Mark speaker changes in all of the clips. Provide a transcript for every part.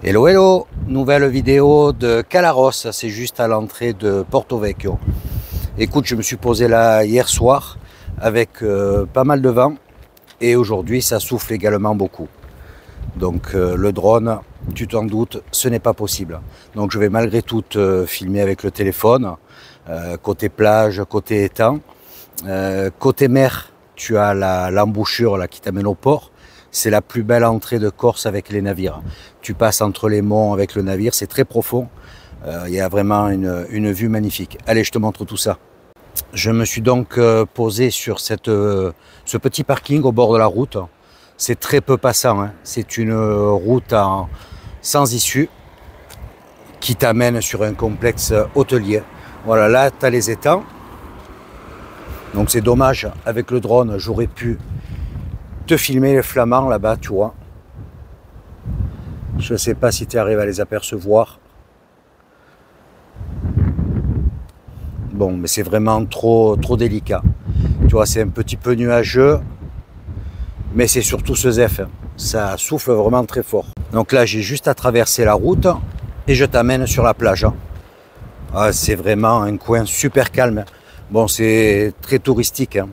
Speaker 1: Hello hello, nouvelle vidéo de Calaros, c'est juste à l'entrée de Porto Vecchio. Écoute, je me suis posé là hier soir avec pas mal de vent et aujourd'hui ça souffle également beaucoup. Donc le drone, tu t'en doutes, ce n'est pas possible. Donc je vais malgré tout filmer avec le téléphone, côté plage, côté étang. Côté mer, tu as l'embouchure là qui t'amène au port. C'est la plus belle entrée de Corse avec les navires. Tu passes entre les monts avec le navire, c'est très profond. Il y a vraiment une vue magnifique. Allez, je te montre tout ça. Je me suis donc posé sur ce petit parking au bord de la route. C'est très peu passant, hein. C'est une route sans issue qui t'amène sur un complexe hôtelier. Voilà, là, tu as les étangs. Donc c'est dommage, avec le drone, j'aurais pu te filmer les flamands là-bas, tu vois. Je ne sais pas si tu arrives à les apercevoir. Bon, mais c'est vraiment trop délicat. Tu vois, c'est un petit peu nuageux, mais c'est surtout ce zef. Ça souffle vraiment très fort. Donc là, j'ai juste à traverser la route et je t'amène sur la plage. Ah, c'est vraiment un coin super calme. Bon, c'est très touristique, hein.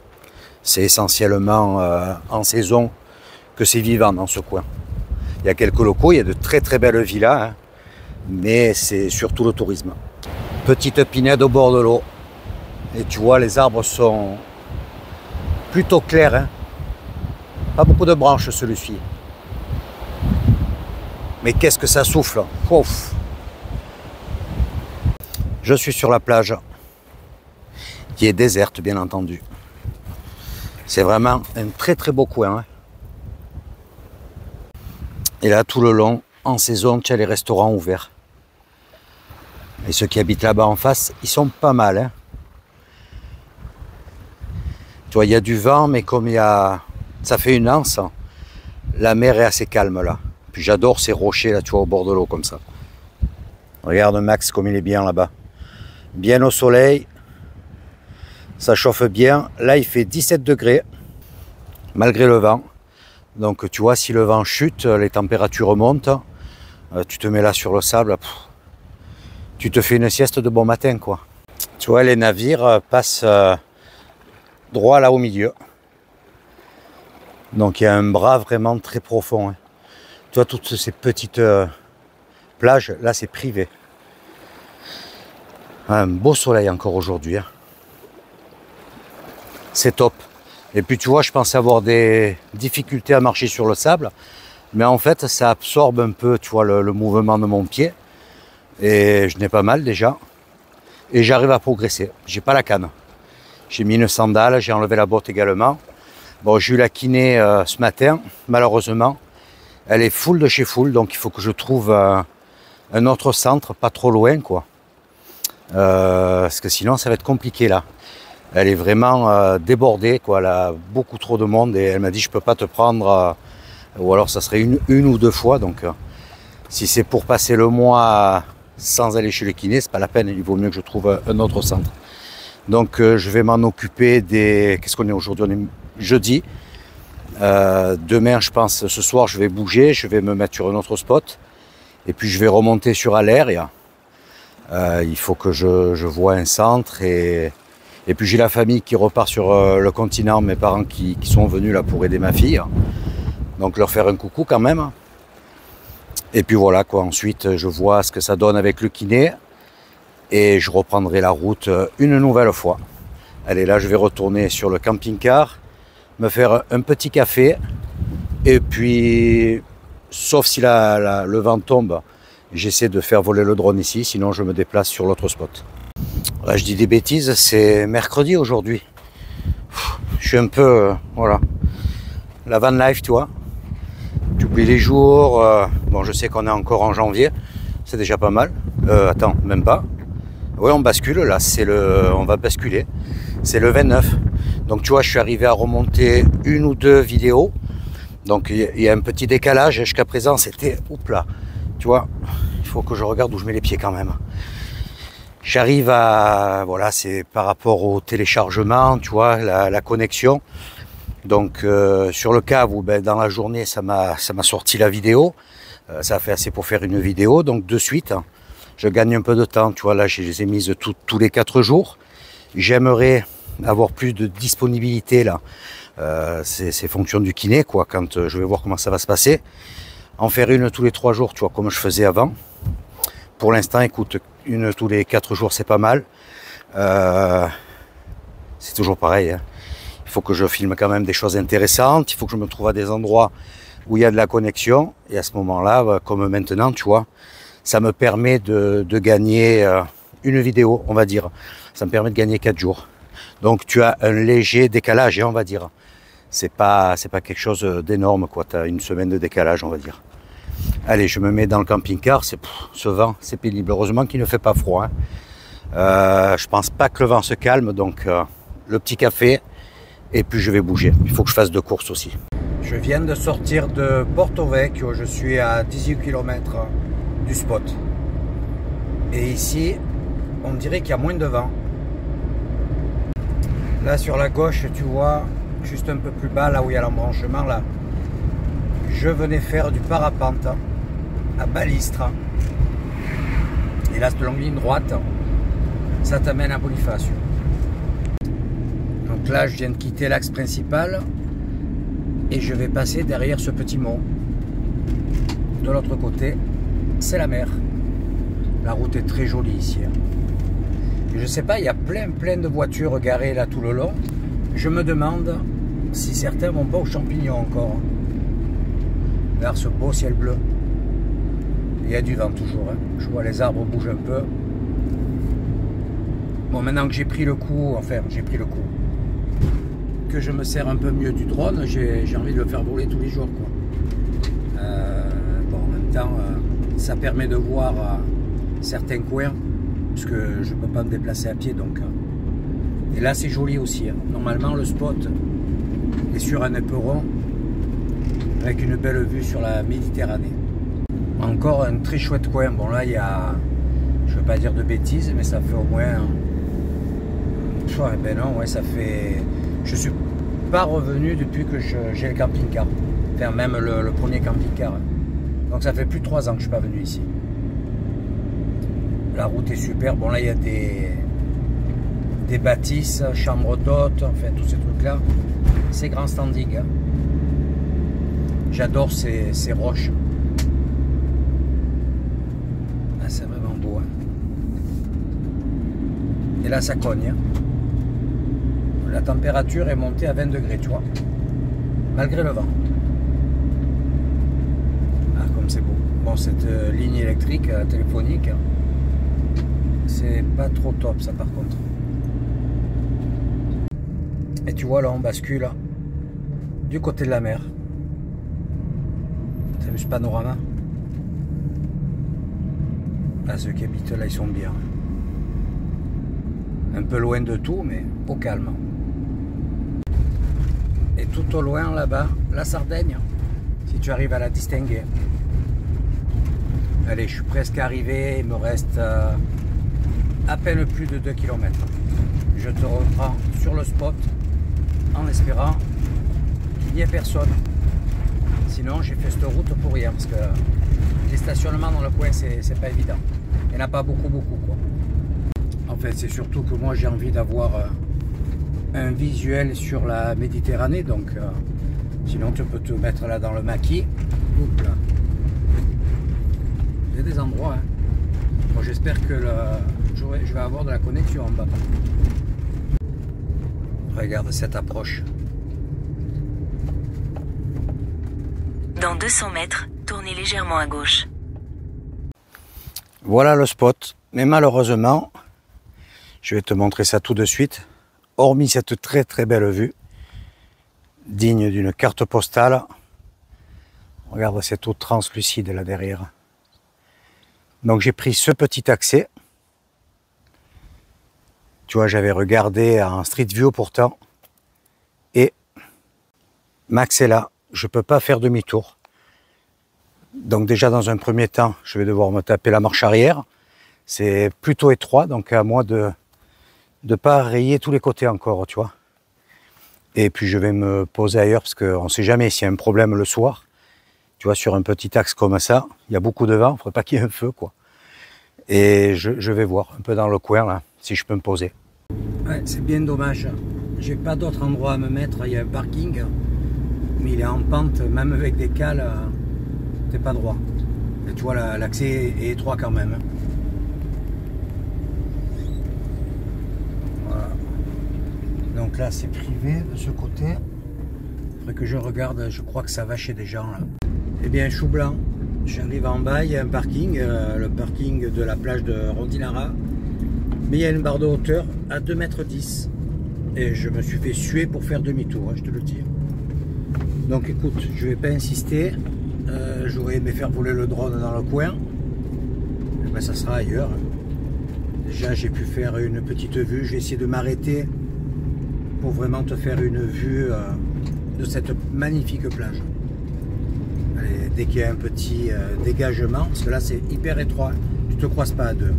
Speaker 1: C'est essentiellement en saison que c'est vivant dans ce coin. Il y a quelques locaux, il y a de très belles villas, hein, mais c'est surtout le tourisme. Petite pinède au bord de l'eau. Et tu vois, les arbres sont plutôt clairs, hein. Pas beaucoup de branches celui-ci. Mais qu'est-ce que ça souffle. Ouf. Je suis sur la plage, qui est déserte bien entendu. C'est vraiment un très beau coin, hein. Et là, tout le long, en saison, tu as les restaurants ouverts. Et ceux qui habitent là-bas en face, ils sont pas mal, hein. Tu vois, il y a du vent, mais comme ça fait une anse, la mer est assez calme là. Puis j'adore ces rochers là, tu vois, au bord de l'eau comme ça. Regarde Max comme il est bien là-bas. Bien au soleil. Ça chauffe bien. Là, il fait 17 degrés, malgré le vent. Donc, tu vois, si le vent chute, les températures montent. Tu te mets là sur le sable. Tu te fais une sieste de bon matin, quoi. Tu vois, les navires passent droit là au milieu. Donc, il y a un bras vraiment très profond, hein. Tu vois, toutes ces petites plages, là, c'est privé. Un beau soleil encore aujourd'hui, hein. C'est top. Et puis tu vois, je pensais avoir des difficultés à marcher sur le sable, mais en fait ça absorbe un peu, tu vois, le mouvement de mon pied, et je n'ai pas mal déjà, et j'arrive à progresser. J'ai pas la canne. J'ai mis une sandale, j'ai enlevé la botte également. Bon, j'ai eu la kiné ce matin, malheureusement, elle est full de chez full, donc il faut que je trouve un autre centre, pas trop loin, quoi, parce que sinon ça va être compliqué là. Elle est vraiment débordée, quoi. Elle a beaucoup trop de monde et elle m'a dit je peux pas te prendre, ou alors ça serait une ou deux fois. Donc si c'est pour passer le mois sans aller chez le kiné, c'est pas la peine. Il vaut mieux que je trouve un autre centre. Donc je vais m'en occuper qu'est-ce qu'on est aujourd'hui? On est jeudi. Demain, je pense, ce soir, je vais bouger, je vais me mettre sur un autre spot et puis je vais remonter sur Aléria. Il faut que je voie un centre et puis j'ai la famille qui repart sur le continent, mes parents qui sont venus là pour aider ma fille. Donc leur faire un coucou quand même. Et puis voilà quoi, ensuite je vois ce que ça donne avec le kiné. Et je reprendrai la route une nouvelle fois. Allez, là je vais retourner sur le camping-car, me faire un petit café. Et puis, sauf si le vent tombe, j'essaie de faire voler le drone ici, sinon je me déplace sur l'autre spot. Là, je dis des bêtises, c'est mercredi aujourd'hui. Je suis un peu, voilà, la van life, tu vois. Tu oublies les jours. Bon, je sais qu'on est encore en janvier, c'est déjà pas mal. Attends, même pas. Oui, on bascule, là, on va basculer. C'est le 29. Donc, tu vois, je suis arrivé à remonter une ou deux vidéos. Donc, il y a un petit décalage. Jusqu'à présent, c'était, oups là, tu vois, il faut que je regarde où je mets les pieds quand même. J'arrive à, voilà, c'est par rapport au téléchargement, tu vois, la connexion. Donc sur le câble, ben, dans la journée, ça m'a sorti la vidéo. Ça fait assez pour faire une vidéo. Donc de suite, je gagne un peu de temps. Tu vois, là, je les ai mises tous les 4 jours. J'aimerais avoir plus de disponibilité là. C'est fonction du kiné, quoi, quand je vais voir comment ça va se passer. En faire une tous les 3 jours, tu vois, comme je faisais avant. Pour l'instant, écoute, une tous les 4 jours, c'est pas mal. C'est toujours pareil, hein. Il faut que je filme quand même des choses intéressantes. Il faut que je me trouve à des endroits où il y a de la connexion. Et à ce moment-là, comme maintenant, tu vois, ça me permet de gagner une vidéo, on va dire. Ça me permet de gagner 4 jours. Donc tu as un léger décalage, hein, on va dire. C'est pas quelque chose d'énorme, quoi. Tu as une semaine de décalage, on va dire. Allez, je me mets dans le camping-car. Ce vent, c'est pénible. Heureusement qu'il ne fait pas froid, hein. Je pense pas que le vent se calme, donc le petit café, et puis je vais bouger. Il faut que je fasse 2 courses aussi. Je viens de sortir de Porto Vecchio, je suis à 18 km du spot. Et ici, on dirait qu'il y a moins de vent. Là sur la gauche, tu vois, juste un peu plus bas, là où il y a l'embranchement, là, je venais faire du parapente à Balistre. Et là, cette longue ligne droite, ça t'amène à Bonifacio. Donc là, je viens de quitter l'axe principal et je vais passer derrière ce petit mont. De l'autre côté, c'est la mer. La route est très jolie ici. Et je sais pas, il y a plein de voitures garées là tout le long. Je me demande si certains vont pas aux champignons encore. Regarde ce beau ciel bleu. Il y a du vent toujours, hein. Je vois les arbres bougent un peu. Bon, maintenant que j'ai pris le coup, que je me sers un peu mieux du drone, j'ai envie de le faire voler tous les jours, quoi. Bon, en même temps, ça permet de voir certains coins, parce que je ne peux pas me déplacer à pied, donc. Et là, c'est joli aussi, hein. Normalement, le spot est sur un éperon, avec une belle vue sur la Méditerranée. Encore un très chouette coin. Bon, là, il y a, je ne veux pas dire de bêtises, mais ça fait au moins... ben non, ouais, ça fait... Je suis pas revenu depuis que j'ai le camping-car. Enfin, même le premier camping-car. Donc ça fait plus de 3 ans que je suis pas venu ici. La route est super. Bon, là, il y a des bâtisses, chambres d'hôtes, enfin, tous ces trucs-là. C'est grand standing, hein. J'adore ces roches. Ah, c'est vraiment beau, hein. Et là, ça cogne, hein. La température est montée à 20 degrés, tu vois, malgré le vent. Ah, comme c'est beau. Bon, cette ligne électrique téléphonique, c'est pas trop top, ça, par contre. Et tu vois, là, on bascule du côté de la mer. T'as vu ce panorama? Ah, ceux qui habitent là, ils sont bien. Un peu loin de tout, mais au calme. Et tout au loin, là-bas, la Sardaigne, si tu arrives à la distinguer. Allez, je suis presque arrivé, il me reste à peine plus de 2 km. Je te reprends sur le spot en espérant qu'il n'y ait personne. Sinon, j'ai fait cette route pour rien, parce que les stationnements dans le coin, c'est pas évident. Il n'y en a pas beaucoup, quoi. En fait, c'est surtout que moi, j'ai envie d'avoir un visuel sur la Méditerranée, donc sinon tu peux te mettre là dans le maquis. Oups là. Il y a des endroits, hein. Bon, j'espère que je vais avoir de la connexion en bas. Regarde cette approche.
Speaker 2: Dans 200 mètres, tournez légèrement à gauche.
Speaker 1: Voilà le spot, mais malheureusement, je vais te montrer ça tout de suite. Hormis cette très belle vue, digne d'une carte postale, regarde cette eau translucide là derrière. Donc j'ai pris ce petit accès. Tu vois, j'avais regardé en Street View pourtant. Et Max est là, je ne peux pas faire demi-tour. Donc déjà dans un premier temps, je vais devoir me taper la marche arrière. C'est plutôt étroit, donc à moi de ne pas rayer tous les côtés encore, tu vois. Et puis je vais me poser ailleurs parce qu'on ne sait jamais s'il y a un problème le soir. Tu vois, sur un petit axe comme ça, il y a beaucoup de vent, il ne faudrait pas qu'il y ait un feu, quoi. Et je vais voir un peu dans le coin, là, si je peux me poser. Ouais, c'est bien dommage. J'ai pas d'autre endroit à me mettre. Il y a un parking, mais il est en pente, même avec des cales, t'es pas droit. Et tu vois, l'accès est étroit quand même. Voilà. Donc là, c'est privé de ce côté. Il faudrait que je regarde, je crois que ça va chez des gens là. Eh bien, chou blanc. J'arrive en bas, il y a un parking, le parking de la plage de Rondinara. Mais il y a une barre de hauteur à 2,10 m. Et je me suis fait suer pour faire demi-tour, hein, je te le dis. Donc écoute, je vais pas insister. J'aurais aimé faire voler le drone dans le coin. Et ben, ça sera ailleurs. Déjà, j'ai pu faire une petite vue. Je vais essayer de m'arrêter pour vraiment te faire une vue de cette magnifique plage. Allez, dès qu'il y a un petit dégagement, parce que là c'est hyper étroit, tu te croises pas à deux.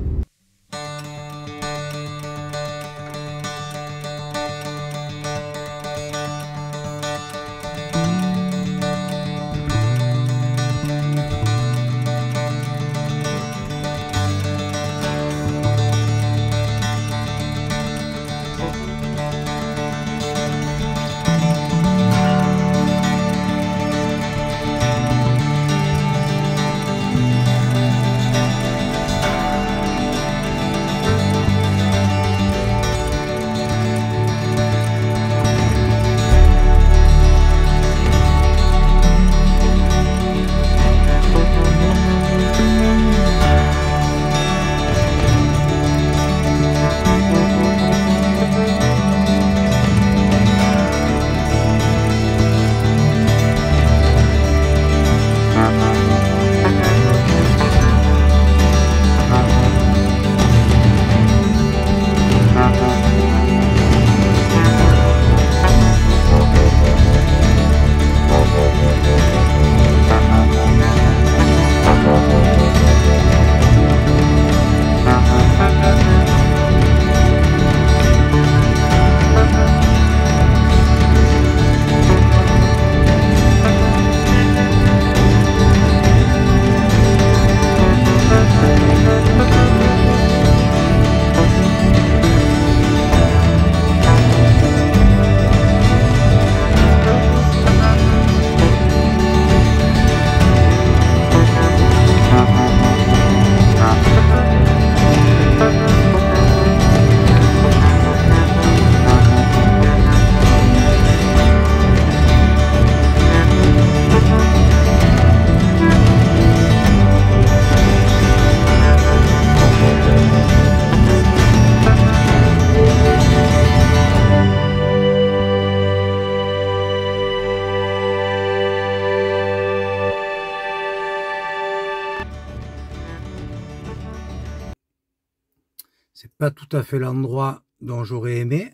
Speaker 1: C'est pas tout à fait l'endroit dont j'aurais aimé.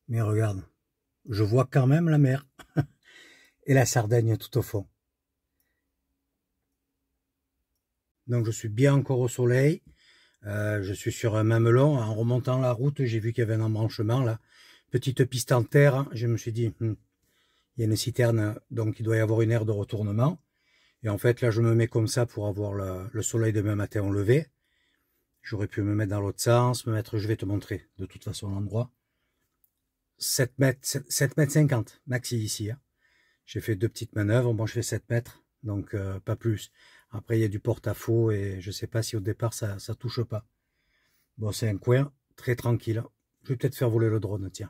Speaker 1: Mais regarde, je vois quand même la mer. Et la Sardaigne tout au fond. Donc je suis bien encore au soleil. Je suis sur un mamelon. En remontant la route, j'ai vu qu'il y avait un embranchement là. Petite piste en terre. Je me suis dit, il y a une citerne, donc il doit y avoir une aire de retournement. Et en fait, là, je me mets comme ça pour avoir le soleil demain matin au lever. J'aurais pu me mettre dans l'autre sens, me mettre, je vais te montrer de toute façon l'endroit. 7 mètres 50 maxi ici. Hein. J'ai fait 2 petites manœuvres, bon je fais 7 mètres, donc pas plus. Après il y a du porte-à-faux et je sais pas si au départ ça touche pas. Bon c'est un coin très tranquille. Je vais peut-être faire voler le drone, tiens.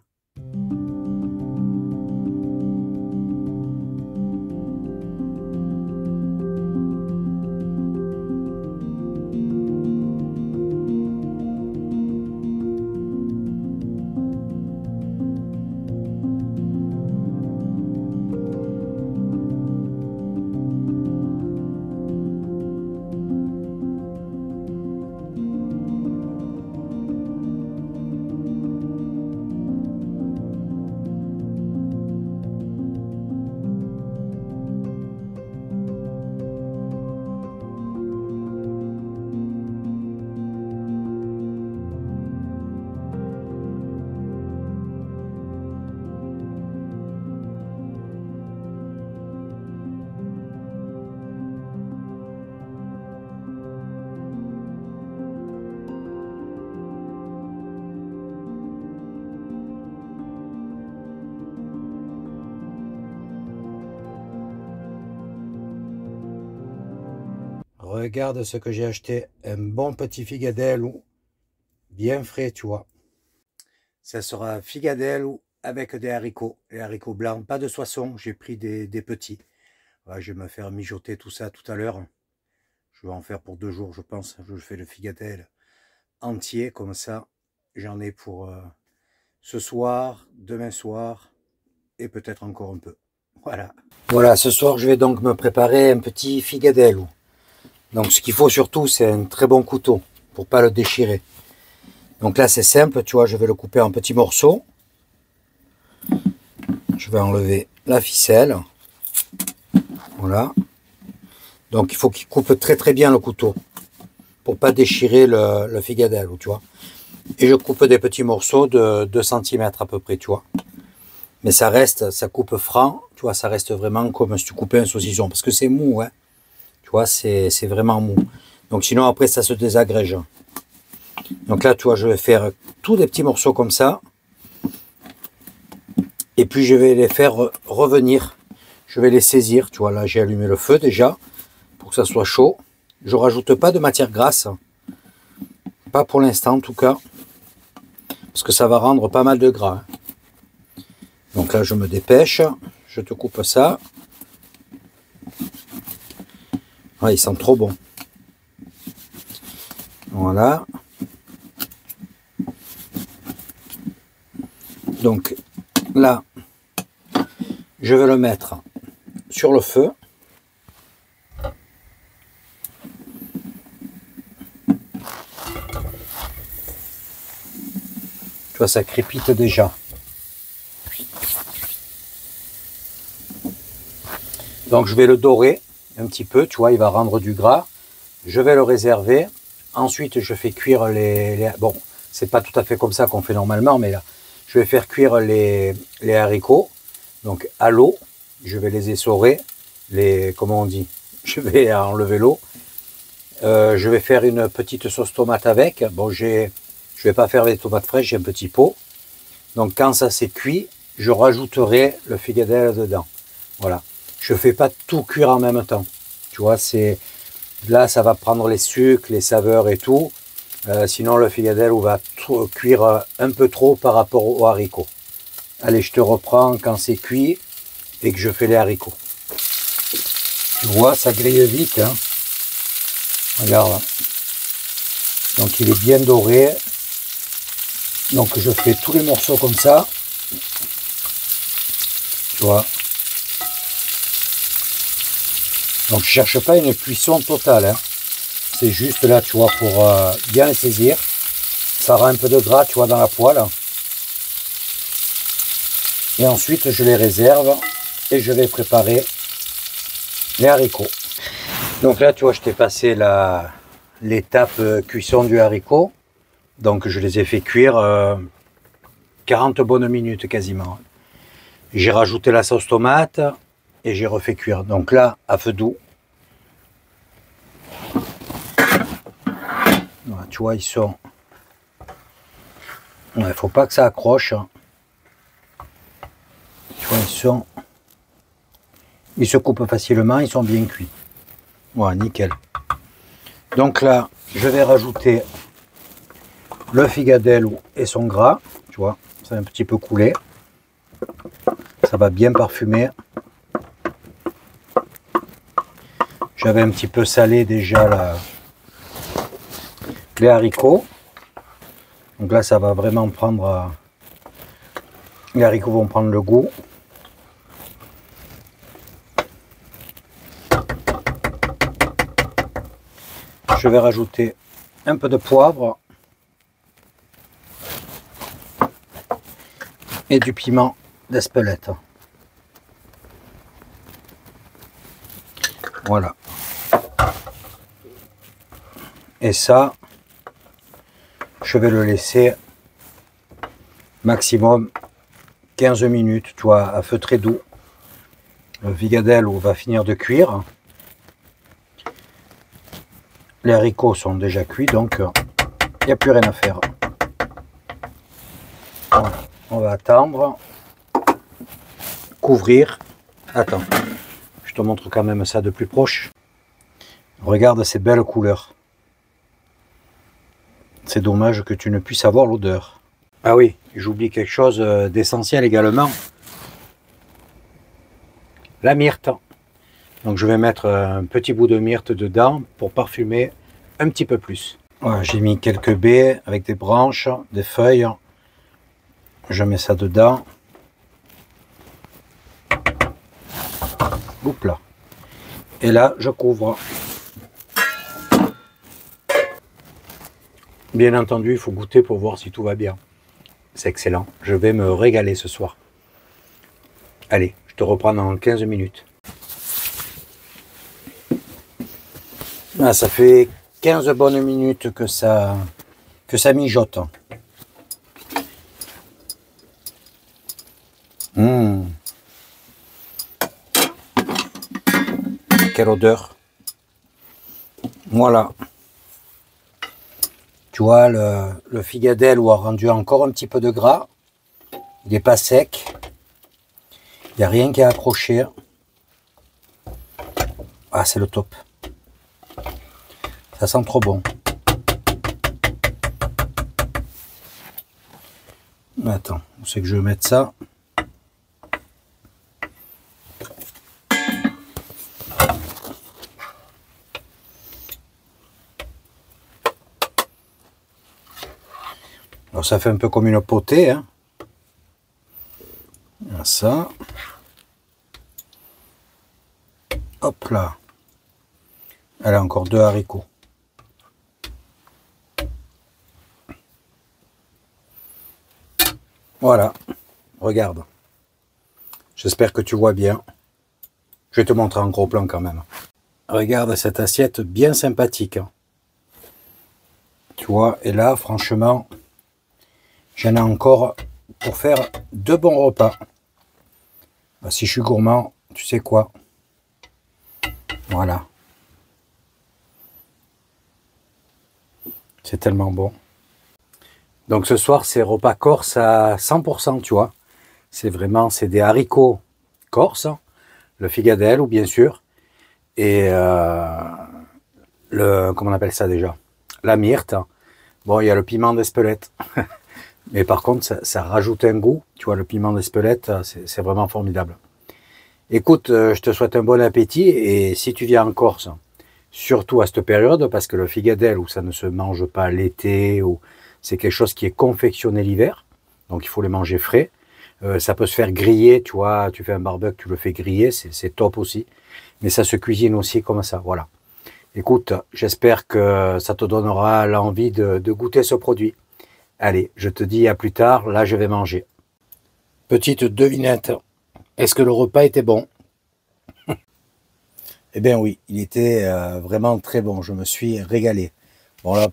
Speaker 1: Regarde ce que j'ai acheté. Un bon petit figadello. Bien frais, tu vois. Ça sera un figadello avec des haricots. Les haricots blancs, pas de soissons. J'ai pris des petits. Voilà, je vais me faire mijoter tout ça tout à l'heure. Je vais en faire pour 2 jours, je pense. Je fais le figadello entier, comme ça. J'en ai pour ce soir, demain soir, et peut-être encore un peu. Voilà. Voilà, ce soir, je vais donc me préparer un petit figadello. Donc, ce qu'il faut surtout, c'est un très bon couteau pour pas le déchirer. Donc là, c'est simple, tu vois, je vais le couper en petits morceaux. Je vais enlever la ficelle. Voilà. Donc, il faut qu'il coupe très très bien le couteau pour pas déchirer le figadello, tu vois. Et je coupe des petits morceaux de 2 cm à peu près, tu vois. Mais ça reste, ça coupe franc, tu vois, ça reste vraiment comme si tu coupais un saucisson. Parce que c'est mou, hein. Tu vois, c'est vraiment mou. Donc sinon, après, ça se désagrège. Donc là, tu vois, je vais faire tous des petits morceaux comme ça. Et puis, je vais les faire revenir. Je vais les saisir. Tu vois, là, j'ai allumé le feu déjà pour que ça soit chaud. Je rajoute pas de matière grasse. Pas pour l'instant, en tout cas. Parce que ça va rendre pas mal de gras. Donc là, je me dépêche. Je te coupe ça. Ah, ils sont trop bons. Voilà. Donc là, je vais le mettre sur le feu. Tu vois, ça crépite déjà. Donc je vais le dorer un petit peu, tu vois, il va rendre du gras. Je vais le réserver. Ensuite, je fais cuire bon, c'est pas tout à fait comme ça qu'on fait normalement, mais là, je vais faire cuire les haricots. Donc à l'eau, je vais les essorer. Comment on dit? Je vais enlever l'eau. Je vais faire une petite sauce tomate avec. Bon, je vais pas faire les tomates fraîches, j'ai un petit pot. Donc quand ça s'est cuit, je rajouterai le figadello dedans. Voilà. Je fais pas tout cuire en même temps. Tu vois, là, ça va prendre les sucres, les saveurs et tout. Sinon, le figadello va cuire un peu trop par rapport aux haricots. Allez, je te reprends quand c'est cuit et que je fais les haricots. Tu vois, ça grille vite. Hein. Regarde. Donc, il est bien doré. Donc, je fais tous les morceaux comme ça. Tu vois. Donc, je cherche pas une cuisson totale. Hein. C'est juste là, tu vois, pour bien les saisir. Ça rend un peu de gras, tu vois, dans la poêle. Et ensuite, je les réserve et je vais préparer les haricots. Donc là, tu vois, je t'ai passé l'étape cuisson du haricot. Donc, je les ai fait cuire 40 bonnes minutes quasiment. J'ai rajouté la sauce tomate et j'ai refait cuire. Donc là, à feu doux. Voilà, tu vois, ils sont... Il ne faut pas que ça accroche. Tu vois, ils se coupent facilement, ils sont bien cuits. Voilà, nickel. Donc là, je vais rajouter le figadello et son gras. Tu vois, c'est un petit peu coulé. Ça va bien parfumer. J'avais un petit peu salé déjà les haricots. Donc là, ça va vraiment prendre... les haricots vont prendre le goût. Je vais rajouter un peu de poivre et du piment d'Espelette. Voilà. Et ça, je vais le laisser maximum 15 minutes, tu vois, à feu très doux. Le figadello va finir de cuire. Les haricots sont déjà cuits, donc il n'y a plus rien à faire. Voilà. On va attendre, couvrir. Attends, je te montre quand même ça de plus proche. Regarde ces belles couleurs. C'est dommage que tu ne puisses avoir l'odeur. Ah oui, j'oublie quelque chose d'essentiel également. La myrte. Donc je vais mettre un petit bout de myrte dedans pour parfumer un petit peu plus. Voilà, j'ai mis quelques baies avec des branches, des feuilles. Je mets ça dedans. Oups là. Et là, je couvre. Bien entendu, il faut goûter pour voir si tout va bien. C'est excellent. Je vais me régaler ce soir. Allez, je te reprends dans 15 minutes. Ah, ça fait 15 bonnes minutes que ça mijote. Quelle odeur. Voilà. Tu vois, le figadelle a rendu encore un petit peu de gras. Il n'est pas sec. Il n'y a rien qui est accroché. Ah, c'est le top. Ça sent trop bon. Attends, où c'est que je vais mettre ça? Alors ça fait un peu comme une potée, hein. Ça. Hop là. Elle a encore 2 haricots. Voilà. Regarde. J'espère que tu vois bien. Je vais te montrer en gros plan quand même. Regarde cette assiette bien sympathique. Tu vois, et là, franchement, j'en ai encore pour faire 2 bons repas. Bah, si je suis gourmand, tu sais quoi? Voilà. C'est tellement bon. Donc ce soir, c'est repas corse à 100%, tu vois. C'est des haricots corse, le figadelle, ou bien sûr, et comment on appelle ça déjà? La myrte. Bon, il y a le piment d'Espelette. Mais par contre, ça rajoute un goût. Tu vois, le piment d'Espelette, c'est vraiment formidable. Écoute, je te souhaite un bon appétit. Et si tu viens en Corse, surtout à cette période, parce que le figadelle, où ça ne se mange pas l'été, ou c'est quelque chose qui est confectionné l'hiver, donc il faut les manger frais. Ça peut se faire griller, tu vois, tu fais un barbecue, tu le fais griller, c'est top aussi. Mais ça se cuisine aussi comme ça, voilà. Écoute, j'espère que ça te donnera l'envie de goûter ce produit. Allez, je te dis à plus tard, là je vais manger. Petite devinette, est-ce que le repas était bon? Eh bien oui, il était vraiment très bon, je me suis régalé. Bon là,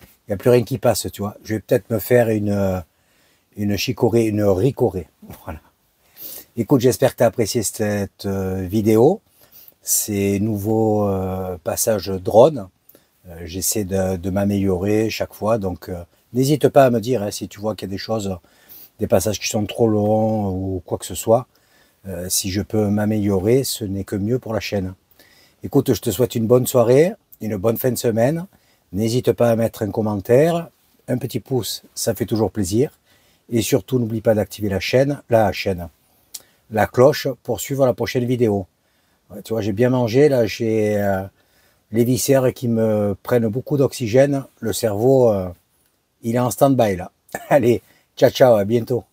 Speaker 1: il n'y a plus rien qui passe, tu vois. Je vais peut-être me faire une chicorée, une ricorée. Voilà. Écoute, j'espère que tu as apprécié cette vidéo. Ces nouveaux passages drone. J'essaie de m'améliorer chaque fois, donc n'hésite pas à me dire hein, si tu vois qu'il y a des choses, des passages qui sont trop longs ou quoi que ce soit. Si je peux m'améliorer, ce n'est que mieux pour la chaîne. Écoute, je te souhaite une bonne soirée, une bonne fin de semaine. N'hésite pas à mettre un commentaire, un petit pouce, ça fait toujours plaisir. Et surtout, n'oublie pas d'activer la cloche pour suivre la prochaine vidéo. Ouais, tu vois, j'ai bien mangé, là j'ai les viscères qui me prennent beaucoup d'oxygène. Le cerveau, il est en stand-by là. Allez, ciao ciao, à bientôt.